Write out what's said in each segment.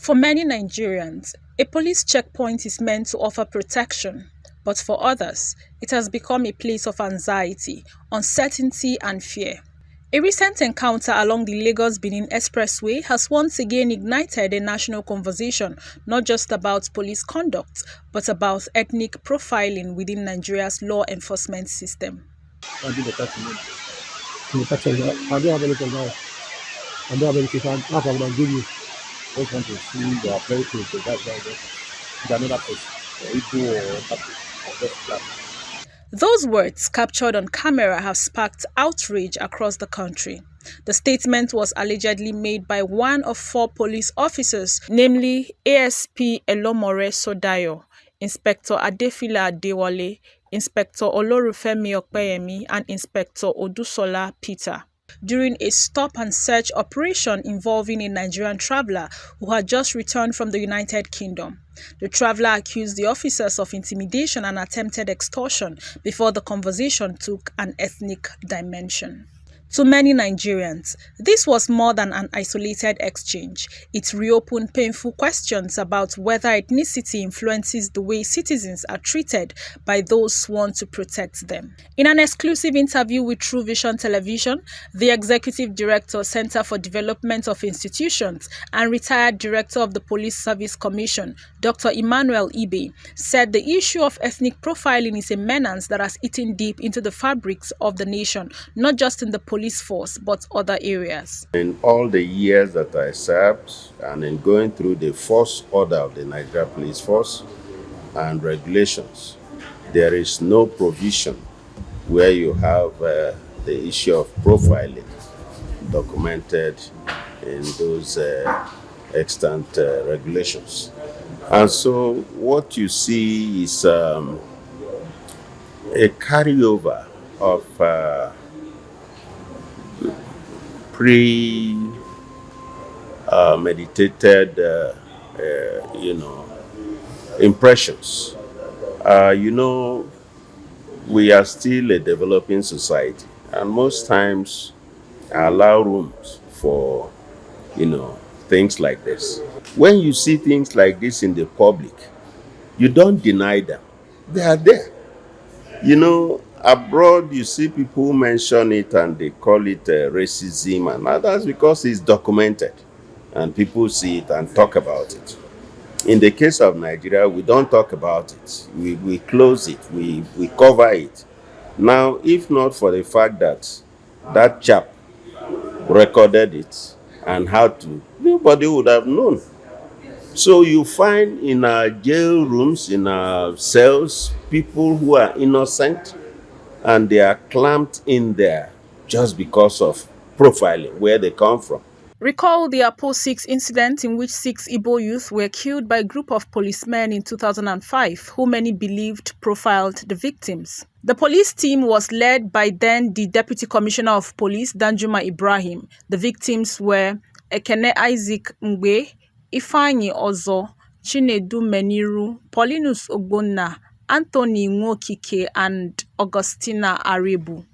For many Nigerians, a police checkpoint is meant to offer protection, but for others, it has become a place of anxiety, uncertainty, and fear. A recent encounter along the Lagos-Benin Expressway has once again ignited a national conversation not just about police conduct, but about ethnic profiling within Nigeria's law enforcement system. I did the touching. The touching. I don't have anything now. I don't have anything. Half I would give you. I just want to see they are very close. So that's why I just another place. Igbo or something. Or just black. Those words captured on camera have sparked outrage across the country. The statement was allegedly made by one of four police officers, namely ASP Elomore Sodayo, Inspector Adefila Adewale, Inspector Olorufemi Okpeyemi, and Inspector Odusola Peter, during a stop-and-search operation involving a Nigerian traveler who had just returned from the United Kingdom. The traveler accused the officers of intimidation and attempted extortion before the conversation took an ethnic dimension. To many Nigerians, this was more than an isolated exchange. It reopened painful questions about whether ethnicity influences the way citizens are treated by those sworn to protect them. In an exclusive interview with True Vision Television, the Executive Director, Center for Development of Institutions, and retired Director of the Police Service Commission, Dr. Emmanuel Ibe, said the issue of ethnic profiling is a menace that has eaten deep into the fabrics of the nation, not just in the police force, but other areas. In all the years that I served and in going through the first order of the Nigeria Police Force and regulations, there is no provision where you have the issue of profiling documented in those extant regulations. And so what you see is a carryover of meditated, impressions. We are still a developing society, and most times allow rooms for, things like this. When you see things like this in the public, you don't deny them. They are there. Abroad, you see people mention it and they call it racism, and that's because it's documented and people see it and talk about it. In the case of Nigeria, we don't talk about it. We close it. We cover it. Now, if not for the fact that that chap recorded it and how to, nobody would have known. So you find in our jail rooms, in our cells, people who are innocent, and they are clamped in there just because of profiling, where they come from. Recall the Apo 6 incident in which 6 Igbo youth were killed by a group of policemen in 2005, who many believed profiled the victims. The police team was led by then the Deputy Commissioner of Police, Danjuma Ibrahim. The victims were Ekene Isaac Ngwe, Ifeanyi Ozo, Chinedu Meniru, Paulinus Ogbonna, Anthony Nwokike, and Augustina Arebu.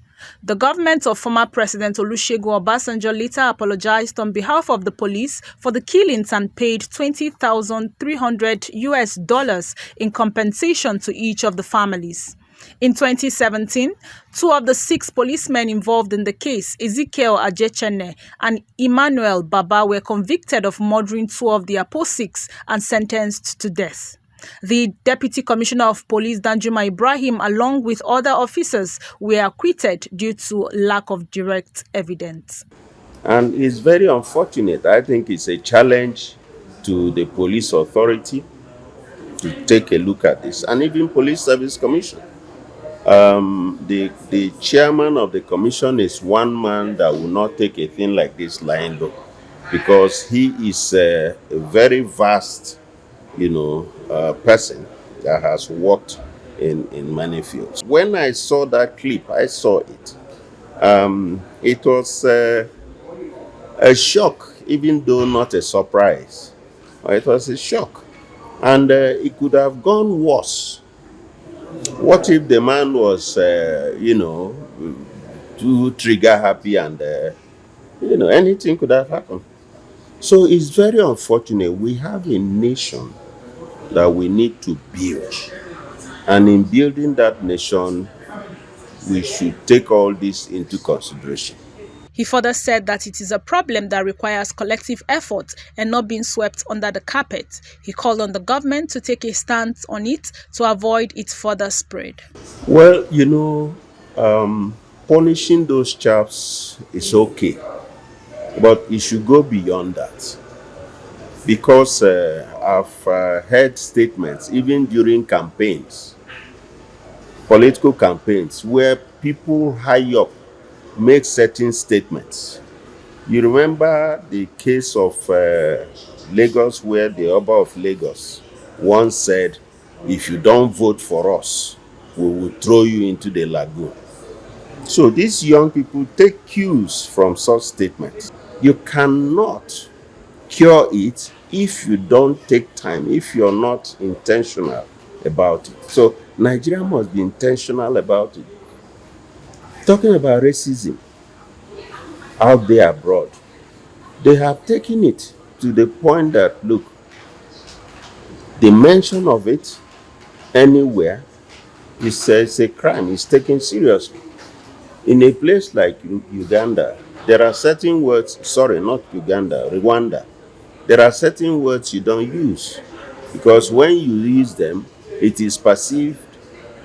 The government of former President Olusegun Obasanjo later apologized on behalf of the police for the killings and paid $20,300 in compensation to each of the families. In 2017, 2 of the 6 policemen involved in the case, Ezekiel Ajechene and Emmanuel Baba, were convicted of murdering 2 of the Apo 6 and sentenced to death. The Deputy Commissioner of Police, Danjuma Ibrahim, along with other officers, were acquitted due to lack of direct evidence. And it's very unfortunate. I think it's a challenge to the police authority to take a look at this, and even Police Service Commission. The chairman of the commission is one man that will not take a thing like this lying low, because he is a very vast person that has worked in many fields. When I saw that clip, I saw it. It was a shock, even though not a surprise. It was a shock. And it could have gone worse. What if the man was, too trigger happy and, anything could have happened. So it's very unfortunate. We have a nation that we need to build. And in building that nation, we should take all this into consideration. He further said that it is a problem that requires collective effort and not being swept under the carpet. He called on the government to take a stance on it to avoid its further spread. Well, punishing those chaps is okay, but it should go beyond that. Because I've heard statements, even during campaigns, political campaigns, where people high up make certain statements. You remember the case of Lagos, where the Oba of Lagos once said, if you don't vote for us, we will throw you into the lagoon. So these young people take cues from such statements. You cannot cure it if you don't take time, if you're not intentional about it. So Nigeria must be intentional about it. Talking about racism out there abroad, they have taken it to the point that, look, the mention of it anywhere is a crime, it's taken seriously. In a place like Uganda, there are certain words, sorry, not Uganda, Rwanda, there are certain words you don't use because when you use them, it is perceived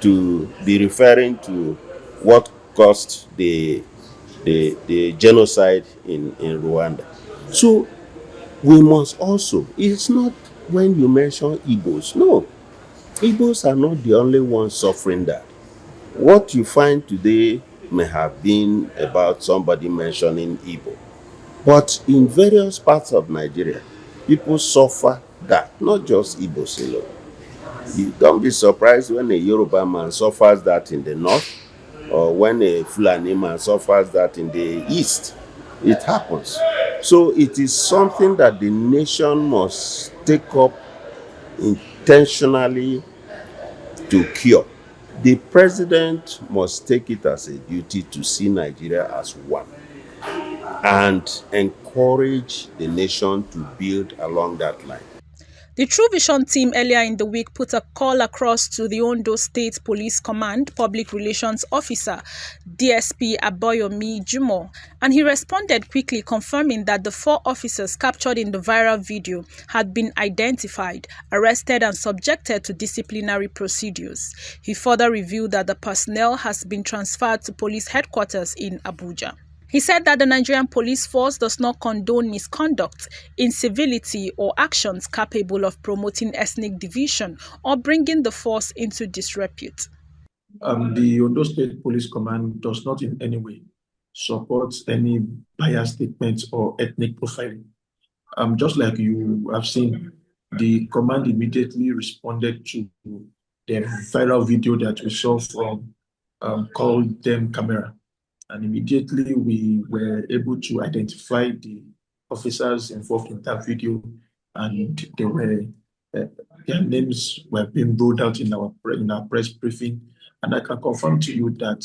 to be referring to what caused the genocide in Rwanda. So we must also, it's not when you mention Igbos, no, Igbos are not the only ones suffering that. What you find today may have been about somebody mentioning Igbo. But in various parts of Nigeria, people suffer that, not just Igbos alone. You don't be surprised when a Yoruba man suffers that in the north, or when a Fulani man suffers that in the east. It happens. So it is something that the nation must take up intentionally to cure. The president must take it as a duty to see Nigeria as one and encourage the nation to build along that line. The True Vision team earlier in the week put a call across to the Ondo State Police Command Public Relations Officer, DSP Aboyomi Jumo, and he responded quickly, confirming that the 4 officers captured in the viral video had been identified, arrested and subjected to disciplinary procedures. He further revealed that the personnel has been transferred to police headquarters in Abuja. He said that the Nigerian police force does not condone misconduct, incivility, or actions capable of promoting ethnic division or bringing the force into disrepute. The Ondo State Police Command does not in any way support any bias statements or ethnic profiling. Just like you have seen, the command immediately responded to the viral video that we saw from called them camera. And immediately we were able to identify the officers involved in that video, and they were their names were being rolled out in our press briefing. And I can confirm to you that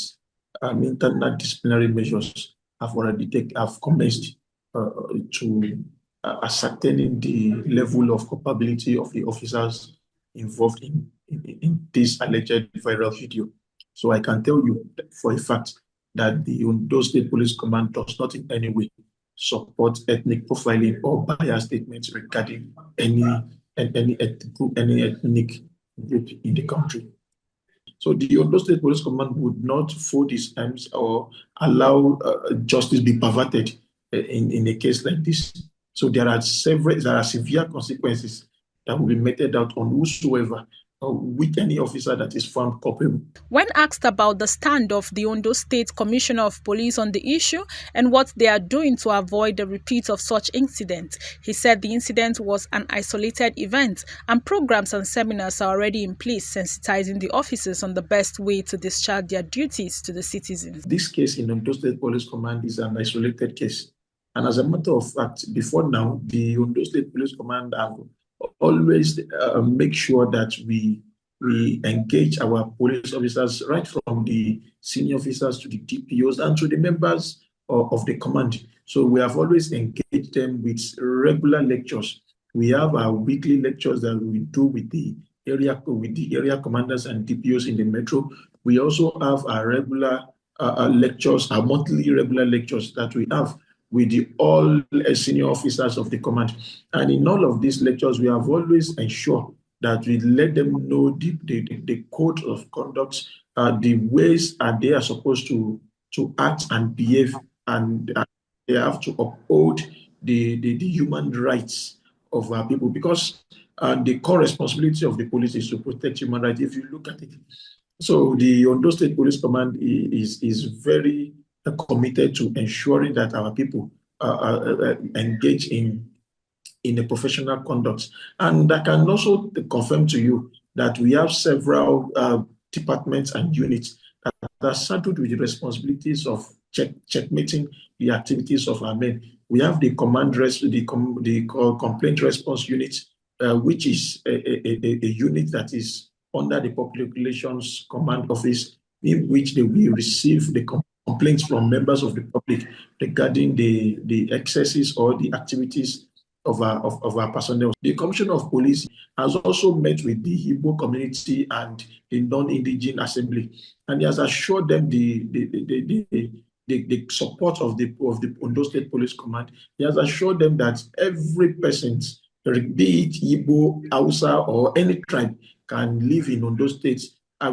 internal disciplinary measures have commenced to ascertaining the level of culpability of the officers involved in this alleged viral video. So I can tell you for a fact that the Ondo State Police Command does not in any way support ethnic profiling or bias statements regarding any ethnic group in the country. So the Ondo State Police Command would not fold its arms or allow justice be perverted in a case like this. So there are severe consequences that will be meted out on whosoever with any officer that is found culpable. When asked about the stand of the Ondo State Commissioner of Police on the issue and what they are doing to avoid the repeat of such incidents, he said the incident was an isolated event and programs and seminars are already in place sensitizing the officers on the best way to discharge their duties to the citizens. This case in Ondo State Police Command is an isolated case. And as a matter of fact, before now, the Ondo State Police Command have always make sure that we engage our police officers, right from the senior officers to the DPOs and to the members of the command. So we have always engaged them with regular lectures. We have our weekly lectures that we do with the area commanders and DPOs in the metro. We also have our regular lectures, our monthly regular lectures that we have with the all senior officers of the command. And in all of these lectures, we have always ensured that we let them know the code of conduct, the ways they are supposed to act and behave, and they have to uphold the human rights of our people, because the core responsibility of the police is to protect human rights, if you look at it. So the Ondo State Police Command is very committed to ensuring that our people engage in a professional conduct. And I can also confirm to you that we have several departments and units that are saddled with the responsibilities of checkmating the activities of our men. We have the complaint response unit, which is a unit that is under the Public Relations Command Office, in which they will receive the complaints from members of the public regarding the excesses or the activities of our personnel. The Commissioner of Police has also met with the Igbo community and the non-indigenous assembly, and he has assured them the support of the Ondo State Police Command. He has assured them that every person, be it Igbo, Hausa, or any tribe, can live in Ondo State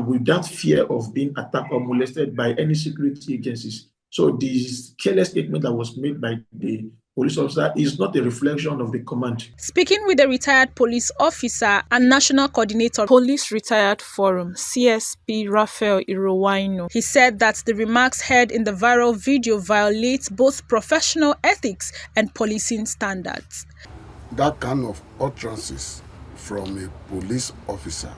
without fear of being attacked or molested by any security agencies. So this careless statement that was made by the police officer is not a reflection of the command. Speaking with a retired police officer and National Coordinator Police Retired Forum, CSP Raphael Irowaino, he said that the remarks heard in the viral video violate both professional ethics and policing standards. That kind of utterances from a police officer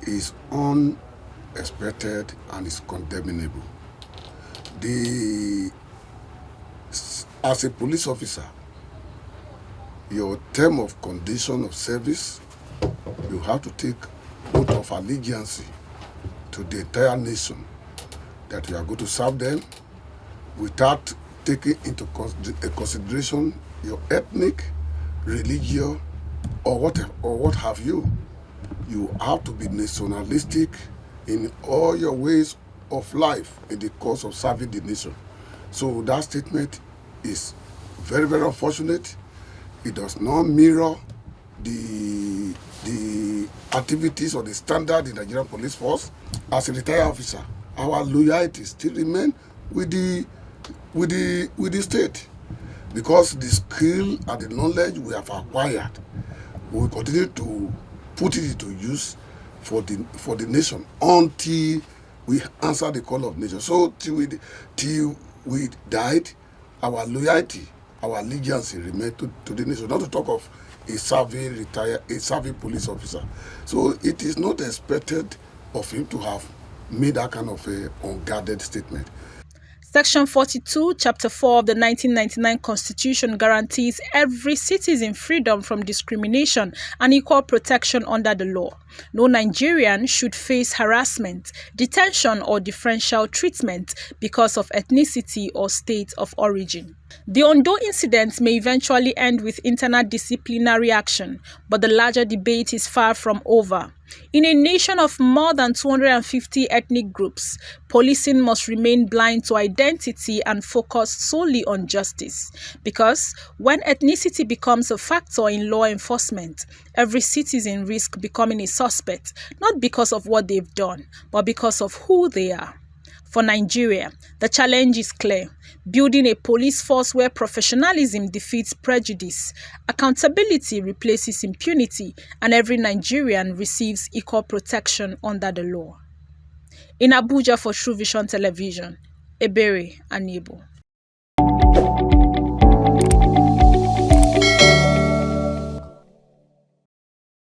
is unexpected and is condemnable. As a police officer, your term of condition of service, you have to take oath of allegiance to the entire nation, that you are going to serve them without taking into consideration your ethnic, religious, or what have you. You have to be nationalistic in all your ways of life in the course of serving the nation. So that statement is very, very unfortunate. It does not mirror the activities or the standard in the Nigerian police force. As a retired officer, our loyalty still remains with the state, because the skill and the knowledge we have acquired, we will continue to put it into use for the nation until we answer the call of nation. So till we died, our loyalty, our allegiance remain to the nation, not to talk of a serving police officer. So it is not expected of him to have made that kind of a unguarded statement. Section 42, Chapter 4 of the 1999 Constitution guarantees every citizen freedom from discrimination and equal protection under the law. No Nigerian should face harassment, detention, or differential treatment because of ethnicity or state of origin. The Ondo incident may eventually end with internal disciplinary action, but the larger debate is far from over. In a nation of more than 250 ethnic groups, policing must remain blind to identity and focus solely on justice. Because when ethnicity becomes a factor in law enforcement, every citizen risks becoming a suspect, not because of what they've done, but because of who they are. For Nigeria, the challenge is clear: building a police force where professionalism defeats prejudice, accountability replaces impunity, and every Nigerian receives equal protection under the law. In Abuja for True Vision Television, Ebere Anibo.